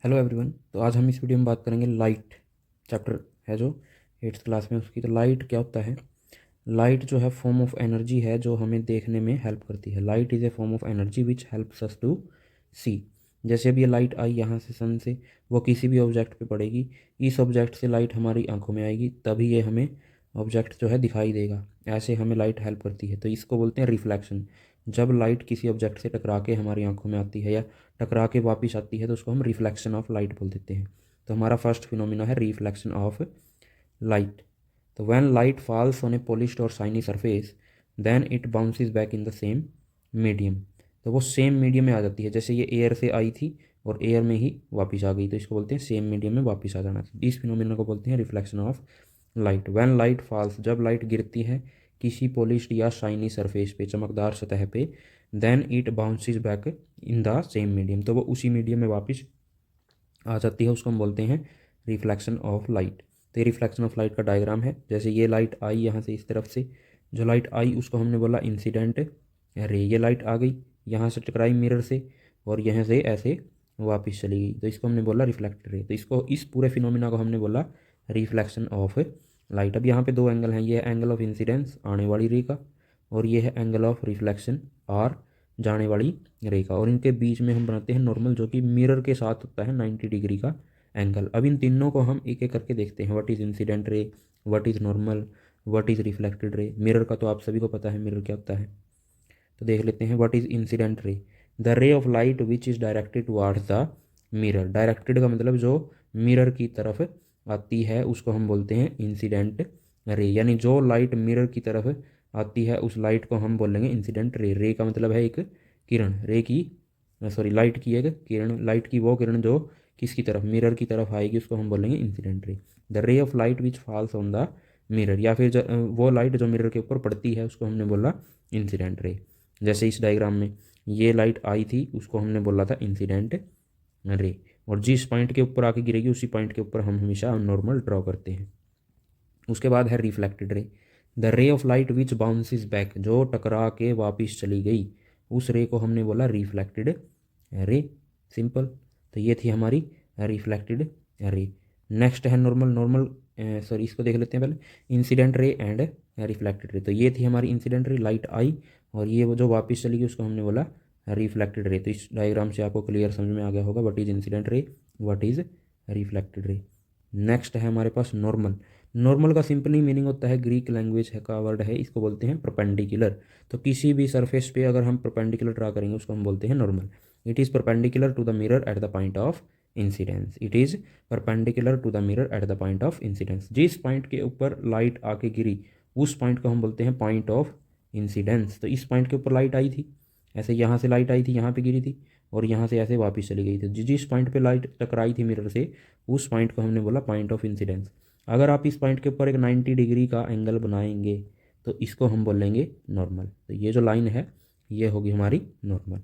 Hello everyone. तो आज हम इस वीडियो में बात करेंगे लाइट चैप्टर है जो 8th क्लास में उसकी। तो लाइट क्या होता है? लाइट जो है फॉर्म ऑफ एनर्जी है जो हमें देखने में हेल्प करती है। Light is a form of energy which helps us to see. जैसे अब ये लाइट आई यहाँ से सन से, वो किसी भी ऑब्जेक्ट पे पड़ेगी, इस ऑब्जेक्ट से लाइट हमारी आंखों में आएगी, तभी ये हमें ऑब्जेक्ट जो है दिखाई देगा। ऐसे हमें लाइट हेल्प करती है। तो इसको बोलते हैं रिफ्लेक्शन। जब लाइट किसी ऑब्जेक्ट से टकरा के हमारी आंखों में आती है या टकरा के वापस आती है तो उसको हम रिफ्लेक्शन ऑफ लाइट बोल देते हैं। तो हमारा फर्स्ट फिनोमिना है रिफ्लेक्शन ऑफ लाइट। तो when light falls on a polished और shiny surface then it bounces back in the same medium. तो वो सेम मीडियम में आ जाती है। जैसे ये एयर से आई थी और एयर में ही वापस आ गई, तो इसको बोलते हैं सेम मीडियम में वापस आ जाना। इस फिनोमिना को बोलते हैं reflection of light. When light false, जब लाइट गिरती है किसी पॉलिश्ड या शाइनी सरफेस पे, चमकदार सतह पे, then it bounces back in the same medium, तो वो उसी मीडियम में वापस आ जाती है। उसको हम बोलते हैं रिफ्लेक्शन ऑफ लाइट। तो ये रिफ्लेक्शन ऑफ लाइट का डायग्राम है। जैसे ये लाइट आई यहाँ से, इस तरफ से जो लाइट आई उसको हमने बोला इंसिडेंट रे। ये लाइट आ गई यहाँ से, टकराई मिरर से और यहाँ से ऐसे वापस चली गई, तो इसको हमने बोला रिफ्लेक्टेड रे। तो इसको, इस पूरे फिनोमिना को हमने बोला रिफ्लेक्शन ऑफ लाइट। अब यहाँ पे दो एंगल हैं, ये है एंगल ऑफ इंसिडेंस आने वाली रे का, और ये है एंगल ऑफ रिफ्लेक्शन आर जाने वाली रे का, और इनके बीच में हम बनाते हैं नॉर्मल, जो कि मिरर के साथ होता है 90 डिग्री का एंगल। अब इन तीनों को हम एक एक करके देखते हैं। What is incident ray, what is normal, what is reflected ray. Mirror का तो आप सभी को पता है मिरर क्या होता है, तो देख लेते हैं। What is incident ray, the ray of light which is directed towards the mirror. Directed का मतलब जो मिरर की तरफ आती है उसको हम बोलते हैं इंसिडेंट रे। यानी जो लाइट मिरर की तरफ आती है उस लाइट को हम बोलेंगे इंसिडेंट रे। रे का मतलब है एक किरण, रे की सॉरी लाइट की एक किरण, लाइट की वो किरण जो किसकी तरफ, मिरर की तरफ आएगी, उसको हम बोलेंगे incident ray. The ray of light which falls on the mirror, या फिर वो लाइट जो मिरर के ऊपर पड़ती है उसको हमने बोला इंसिडेंट रे। जैसे इस डायग्राम में ये लाइट आई थी उसको हमने बोला था इंसिडेंट रे, और जिस पॉइंट के ऊपर आके गिरेगी उसी पॉइंट के ऊपर हम हमेशा नॉर्मल ड्रॉ करते हैं। उसके बाद है reflected ray, the ray of light which bounces back, जो टकरा के वापस चली गई उस रे को हमने बोला रिफ्लेक्टेड रे। सिंपल। तो ये थी हमारी रिफ्लेक्टेड रे। नेक्स्ट है नॉर्मल। नॉर्मल सॉरी इसको देख लेते हैं पहले, incident ray and reflected ray. तो ये थी हमारी इंसिडेंट रे, लाइट आई और ये वो जो वापस चली गई उसको हमने बोला रिफ्लेक्टेड रे। तो इस डायग्राम से आपको क्लियर समझ में आ गया होगा what is incident ray, what is reflected ray. Next है हमारे पास नॉर्मल। नॉर्मल का सिंपली मीनिंग होता है, ग्रीक लैंग्वेज है का वर्ड है, इसको बोलते हैं परपेंडिकुलर। तो किसी भी सरफेस पे अगर हम परपेंडिकुलर ड्रा करेंगे उसको हम बोलते हैं normal. It is perpendicular to the mirror at the point of incidence. It is perpendicular to the mirror at the point of incidence. जिस पॉइंट के ऊपर लाइट आके गिरी उस पॉइंट को हम बोलते हैं पॉइंट ऑफ इंसिडेंस। तो इस पॉइंट के ऊपर लाइट आई थी, ऐसे यहाँ से लाइट आई थी, यहाँ पे गिरी थी और यहाँ से ऐसे वापस चली गई थी। जिस पॉइंट पे लाइट टकराई थी मिरर से उस पॉइंट को हमने बोला पॉइंट ऑफ इंसिडेंस। अगर आप इस पॉइंट के ऊपर एक 90 डिग्री का एंगल बनाएंगे तो इसको हम बोलेंगे नॉर्मल। तो ये जो लाइन है ये होगी हमारी नॉर्मल।